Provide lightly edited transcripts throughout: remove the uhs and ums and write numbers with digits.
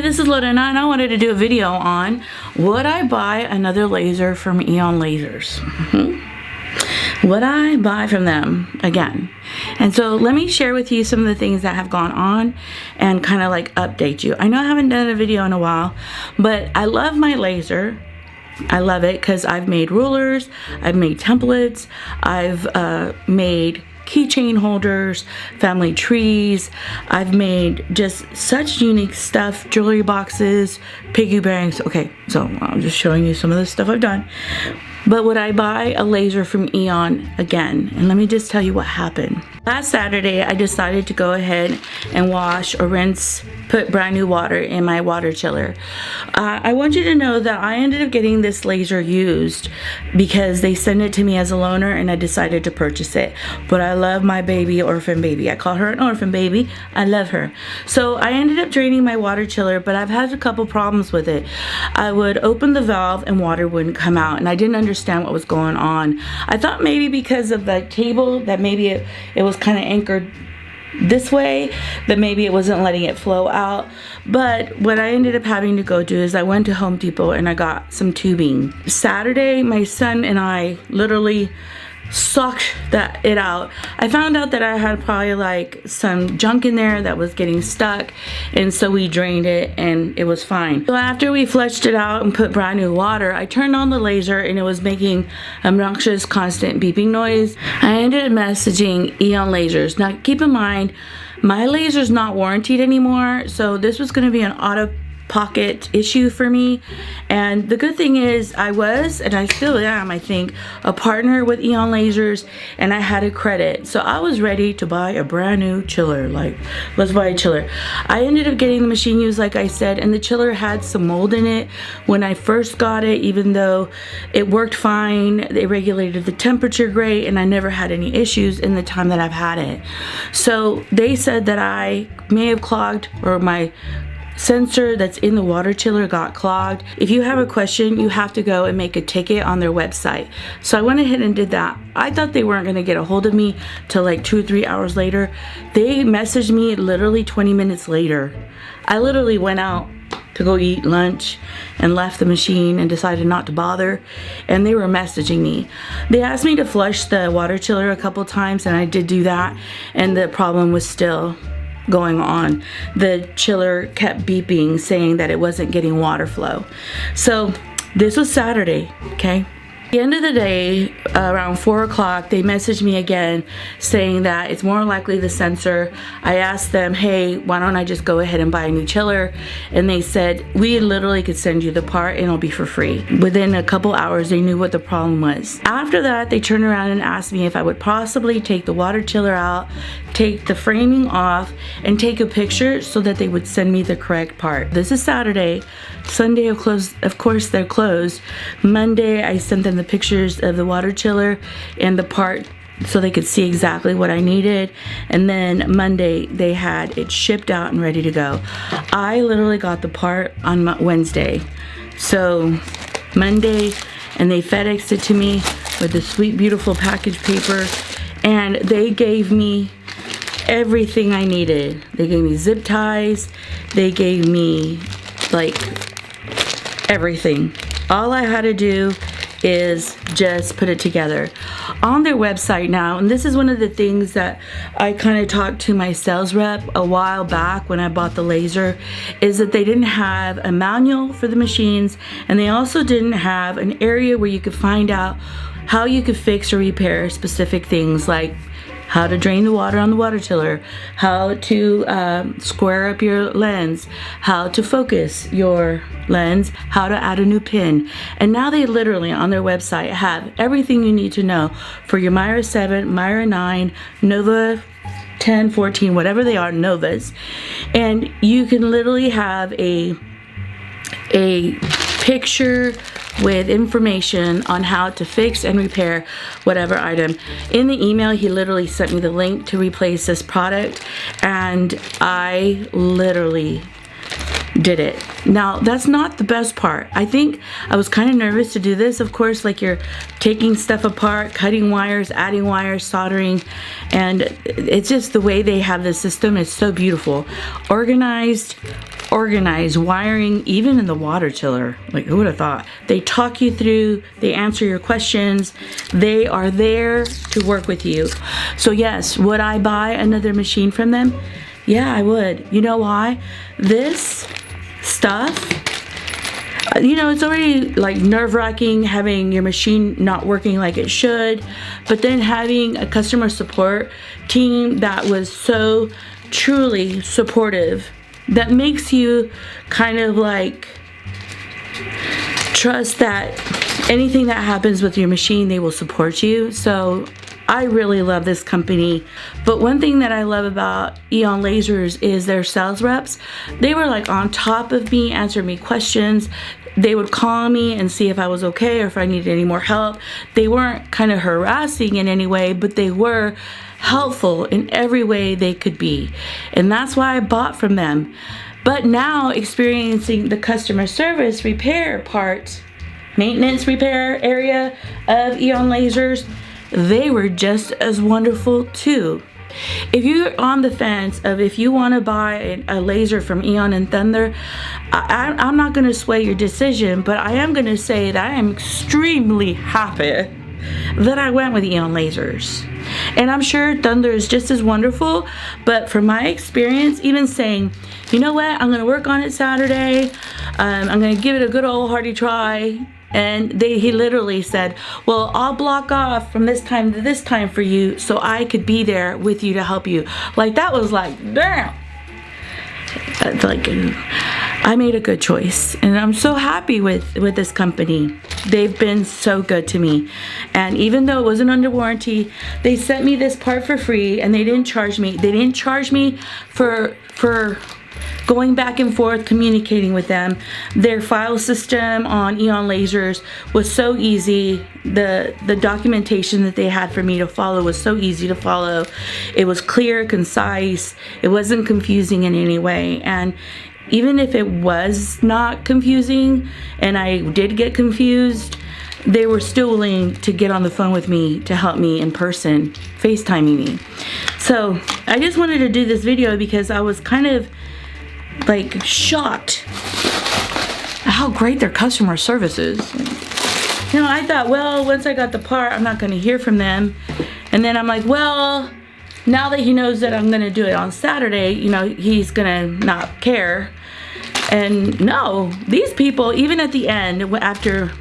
this is Lorena, and I wanted to do a video on would I buy another laser from Eon Lasers? Would I buy from them again? And so let me share with you some of the things that have gone on and kind of like update you. I know I haven't done a video in a while, but I love my laser. I love it because I've made rulers, I've made templates, I've made keychain holders, family trees. I've made just such unique stuff, jewelry boxes, piggy banks. Okay, so I'm just showing you some of the stuff I've done. But would I buy a laser from Eon again? And let me just tell you what happened. Last Saturday, I decided to go ahead and wash or rinse, put brand new water in my water chiller. I want you to know that I ended up getting this laser used because they sent it to me as a loaner and I decided to purchase it. But I love my baby, orphan baby. I call her an orphan baby. I love her. So I ended up draining my water chiller, but I've had a couple problems with it. I would open the valve and water wouldn't come out, and I didn't understand what was going on. I thought maybe because of the cable that maybe it was kind of anchored this way, that maybe it wasn't letting it flow out. But what I ended up having to go do is I went to Home Depot and I got some tubing. Saturday, my son and I literally sucked it out. I found out that I had probably like some junk in there that was getting stuck, and so we drained it and it was fine. So after we flushed it out and put brand new water, I turned on the laser and it was making obnoxious constant beeping noise. I ended up messaging Eon Lasers. Now keep in mind, my laser's not warranted anymore, so this was going to be an out-of-pocket issue for me. And the good thing is I was, and I still am, I think, a partner with Eon Lasers, and I had a credit, so I was ready to buy a brand new chiller. Like, let's buy a chiller. I ended up getting the machine used, like I said, and the chiller had some mold in it when I first got it, even though it worked fine. They regulated the temperature great, and I never had any issues in the time that I've had it. So they said that I may have clogged, or my sensor that's in the water chiller got clogged. If you have a question, you have to go and make a ticket on their website. So I went ahead and did that. I thought they weren't going to get a hold of me till like 2 or 3 hours later. They messaged me literally 20 minutes later. I literally went out to go eat lunch and left the machine and decided not to bother, and they were messaging me. They asked me to flush the water chiller a couple times, and I did do that, and the problem was still going on. The chiller kept beeping, saying that it wasn't getting water flow. So this was Saturday, okay? At the end of the day, around 4 o'clock, they messaged me again saying that it's more likely the sensor. I asked them, hey, why don't I just go ahead and buy a new chiller? And they said, we literally could send you the part and it'll be for free. Within a couple hours, they knew what the problem was. After that, they turned around and asked me if I would possibly take the water chiller out, take the framing off, and take a picture so that they would send me the correct part. This is Saturday. Sunday, of course, they're closed. Monday, I sent them the pictures of the water chiller and the part so they could see exactly what I needed. And then Monday, they had it shipped out and ready to go. I literally got the part on Wednesday. So Monday, and they FedExed it to me with the sweet, beautiful package paper. And they gave me everything I needed. They gave me zip ties. They gave me like everything. All I had to do is just put it together. On their website now, and this is one of the things that I kind of talked to my sales rep a while back when I bought the laser, is that they didn't have a manual for the machines, and they also didn't have an area where you could find out how you could fix or repair specific things, like how to drain the water on the water chiller, how to square up your lens, how to focus your lens, how to add a new pin. And now they literally on their website have everything you need to know for your Myra 7, Myra 9, Nova 10, 14, whatever they are, Novas. And you can literally have a picture with information on how to fix and repair whatever item. In the email, he literally sent me the link to replace this product, and I literally did it. Now, that's not the best part. I think I was kind of nervous to do this. Of course, like you're taking stuff apart, cutting wires, adding wires, soldering, and it's just the way they have the system is so beautiful. Organized, organized, wiring, even in the water chiller. Like, who would have thought? They talk you through, they answer your questions. They are there to work with you. So yes, would I buy another machine from them? Yeah, I would. You know why? This stuff, you know, it's already like nerve-wracking having your machine not working like it should, but then having a customer support team that was so truly supportive, that makes you kind of like trust that anything that happens with your machine, they will support you. So I really love this company. But one thing that I love about Eon Lasers is their sales reps. They were like on top of me, answering me questions. They would call me and see if I was okay or if I needed any more help. They weren't kind of harassing in any way, but they were helpful in every way they could be. And that's why I bought from them. But now experiencing the customer service repair part, maintenance repair area of Eon Lasers, they were just as wonderful too. If you're on the fence of if you want to buy a laser from Eon and Thunder, I'm not going to sway your decision, but I am going to say that I am extremely happy that I went with Eon Lasers. And I'm sure Thunder is just as wonderful, but from my experience, even saying, you know what, I'm going to work on it Saturday, I'm going to give it a good old hearty try. And he literally said, well, I'll block off from this time to this time for you so I could be there with you to help you. Like, that was like, damn. Like, I made a good choice. And I'm so happy with this company. They've been so good to me. And even though it wasn't under warranty, they sent me this part for free and they didn't charge me. They didn't charge me for going back and forth communicating with them. Their file system on Eon Lasers was so easy. The documentation that they had for me to follow was so easy to follow. It was clear, concise. It wasn't confusing in any way. And even if it was not confusing and I did get confused, they were still willing to get on the phone with me to help me in person, FaceTiming me. So I just wanted to do this video because I was kind of like shocked at how great their customer service is. You know, I thought, well, once I got the part, I'm not going to hear from them. And then I'm like, well, now that he knows that I'm going to do it on Saturday, you know, he's going to not care. And no, these people, even at the end, after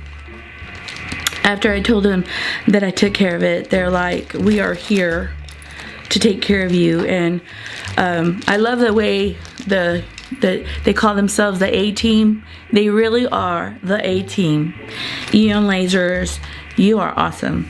I told them that I took care of it, they're like, we are here to take care of you. And I love the way they call themselves the A-Team. They really are the A-Team. Eon Lasers, you are awesome.